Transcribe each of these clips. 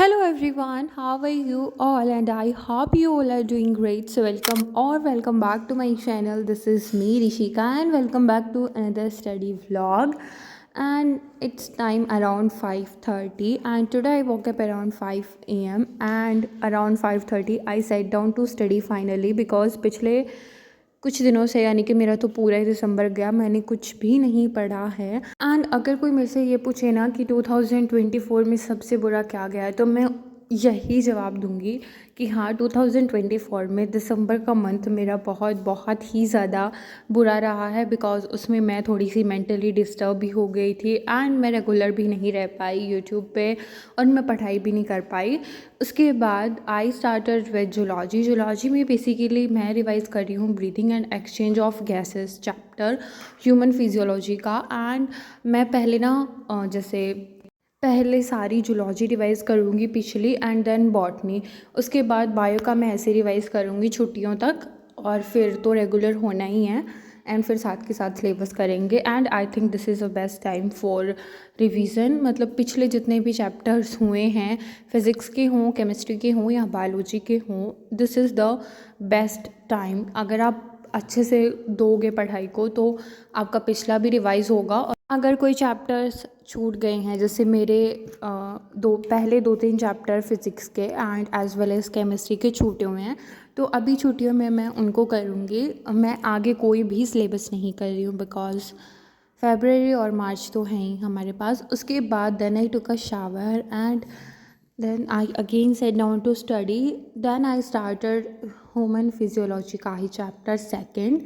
Hello everyone, how are you all? And I hope you all are doing great. So welcome back to my channel. This is me Rishika and welcome back to another study vlog. And it's time around 5:30 and today I woke up around 5 a.m. and around 5:30 I sat down to study finally because पिछले कुछ दिनों से यानी कि मेरा तो पूरा ही दिसंबर गया, मैंने कुछ भी नहीं पढ़ा है। एंड अगर कोई मेरे से ये पूछे ना कि 2024 में सबसे बुरा क्या गया है, तो मैं यही जवाब दूंगी कि हाँ, 2024 में दिसंबर का मंथ मेरा बहुत बहुत ही ज़्यादा बुरा रहा है बिकॉज़ उसमें मैं थोड़ी सी मेंटली डिस्टर्ब भी हो गई थी एंड मैं रेगुलर भी नहीं रह पाई यूट्यूब पे और मैं पढ़ाई भी नहीं कर पाई। उसके बाद I started with zoology. Zoology में बेसिकली मैं रिवाइज कर रही हूँ breathing and exchange of gases chapter human physiology का। एंड मैं पहले ना जैसे पहले सारी जूलॉजी रिवाइज़ करूँगी पिछली एंड देन बॉटनी। उसके बाद बायो का मैं ऐसे रिवाइज़ करूँगी छुट्टियों तक और फिर तो रेगुलर होना ही है एंड फिर साथ के साथ सिलेबस करेंगे। And I think this is a best time for revision. मतलब पिछले जितने भी चैप्टर्स हुए हैं, फिज़िक्स के हों, केमिस्ट्री के हों या बायोलॉजी के हों, this is the best time. अगर आप अच्छे से दोगे पढ़ाई को तो आपका पिछला भी रिवाइज़ होगा। और अगर कोई चैप्टर्स छूट गए हैं, जैसे मेरे पहले 2-3 चैप्टर फिज़िक्स के and as well as chemistry के छूटे हुए हैं, तो अभी छुट्टियों में मैं उनको करूँगी। मैं आगे कोई भी सिलेबस नहीं कर रही हूँ बिकॉज़ फरवरी और मार्च तो हैं ही हमारे पास। उसके बाद then I took a shower and then I again sat down to study. Then I started human physiology का ही चैप्टर सेकेंड।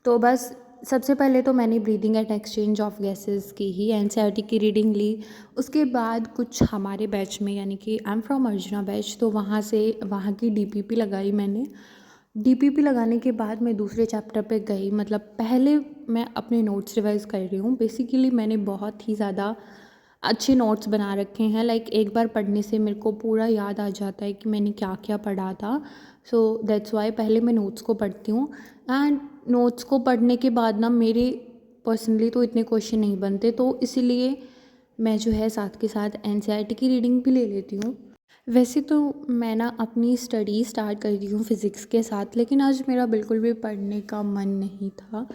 तो बस सबसे पहले तो मैंने breathing and exchange of gases की ही एनसीईआरटी की रीडिंग ली। उसके बाद कुछ हमारे बैच में यानी कि I am from arjuna batch, तो वहाँ की डीपीपी लगाई मैंने। डीपीपी लगाने के बाद मैं दूसरे चैप्टर पे गई। मतलब पहले मैं अपने नोट्स रिवाइज कर रही हूँ। बेसिकली मैंने बहुत ही ज़्यादा अच्छे नोट्स बना रखे हैं। लाइक एक बार पढ़ने से मेरे को पूरा याद आ जाता है कि मैंने क्या क्या पढ़ा था। सो दैट्स वाई पहले मैं नोट्स को पढ़ती हूँ एंड नोट्स को पढ़ने के बाद ना मेरे पर्सनली तो इतने क्वेश्चन नहीं बनते, तो इसीलिए मैं जो है साथ के साथ एनसीईआरटी की रीडिंग भी ले लेती हूँ। वैसे तो मैं ना अपनी स्टडी स्टार्ट कर दी हूँ फ़िज़िक्स के साथ, लेकिन आज मेरा बिल्कुल भी पढ़ने का मन नहीं था।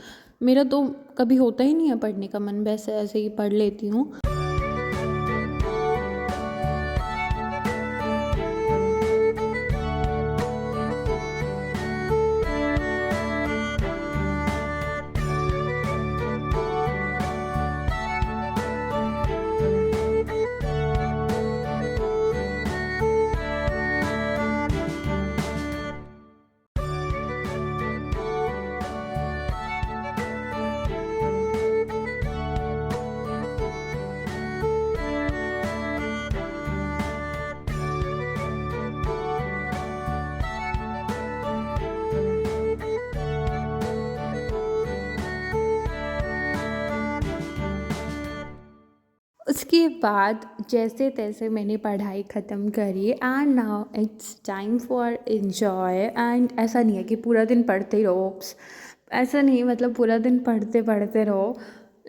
मेरा तो कभी होता ही नहीं है पढ़ने का मन, वैसे ऐसे ही पढ़ लेती हूँ। उसके बाद जैसे तैसे मैंने पढ़ाई ख़त्म करी and now it's time for enjoy. And ऐसा नहीं है कि पूरा दिन पढ़ते ही रहो, ऐसा नहीं, मतलब पूरा दिन पढ़ते पढ़ते रहो।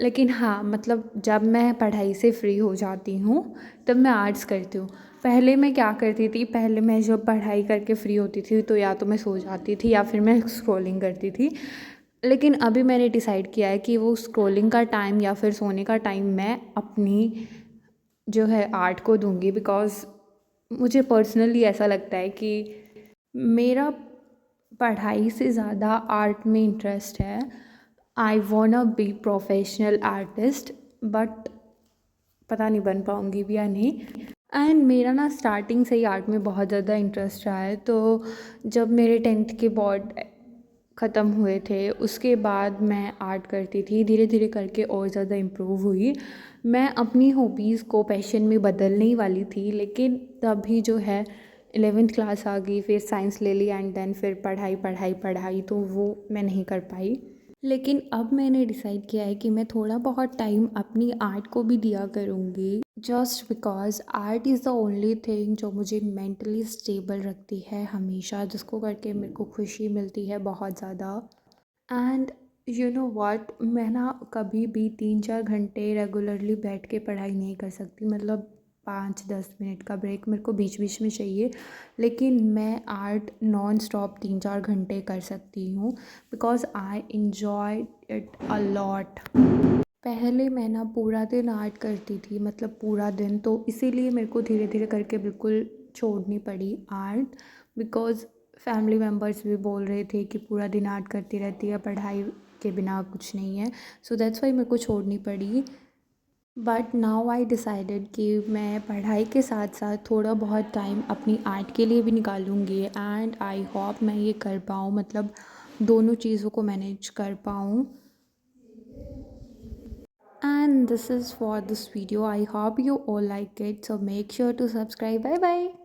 लेकिन हाँ, मतलब जब मैं पढ़ाई से फ्री हो जाती हूँ तब मैं आर्ट्स करती हूँ। पहले मैं क्या करती थी, पहले मैं जब पढ़ाई करके फ्री होती थी तो या तो मैं सो जाती थी या फिर मैं स्क्रॉलिंग करती थी। लेकिन अभी मैंने डिसाइड किया है कि वो स्क्रॉलिंग का टाइम या फिर सोने का टाइम मैं अपनी जो है आर्ट को दूंगी बिकॉज़ मुझे पर्सनली ऐसा लगता है कि मेरा पढ़ाई से ज़्यादा आर्ट में इंटरेस्ट है। I want be professional artist but पता नहीं बन पाऊँगी भी या नहीं। एंड मेरा ना स्टार्टिंग से ही आर्ट में बहुत ज़्यादा इंटरेस्ट रहा है। तो जब मेरे 10th के बोर्ड ख़त्म हुए थे उसके बाद मैं आर्ट करती थी, धीरे धीरे करके और ज़्यादा इम्प्रूव हुई। मैं अपनी हॉबीज़ को पैशन में बदलने ही वाली थी, लेकिन तभी जो है 11th क्लास आ गई, फिर साइंस ले ली एंड देन फिर पढ़ाई पढ़ाई पढ़ाई, तो वो मैं नहीं कर पाई। लेकिन अब मैंने डिसाइड किया है कि मैं थोड़ा बहुत टाइम अपनी आर्ट को भी दिया करूँगी, just because art is the only thing जो मुझे मेंटली स्टेबल रखती है हमेशा, जिसको करके मेरे को खुशी मिलती है बहुत ज़्यादा। एंड यू नो व्हाट, मैं ना कभी भी 3-4 घंटे रेगुलरली बैठ के पढ़ाई नहीं कर सकती। मतलब 5-10 मिनट का ब्रेक मेरे को बीच बीच में चाहिए, लेकिन मैं आर्ट नॉन स्टॉप 3-4 घंटे कर सकती हूँ because I enjoy it a lot. पहले मैं ना पूरा दिन आर्ट करती थी, मतलब पूरा दिन, तो इसीलिए मेरे को धीरे धीरे करके बिल्कुल छोड़नी पड़ी आर्ट, बिकॉज़ फैमिली मेम्बर्स भी बोल रहे थे कि पूरा दिन आर्ट करती रहती है, पढ़ाई के बिना कुछ नहीं है। सो दैट्स वाई मेरे को छोड़नी पड़ी। बट नाउ आई डिसाइडेड कि मैं पढ़ाई के साथ साथ थोड़ा बहुत टाइम अपनी आर्ट के लिए भी निकालूंगी, एंड आई होप मैं ये कर पाऊँ, मतलब दोनों चीज़ों को मैनेज कर पाऊँ। And this is for this video. I hope you all like it, so make sure to subscribe. Bye bye.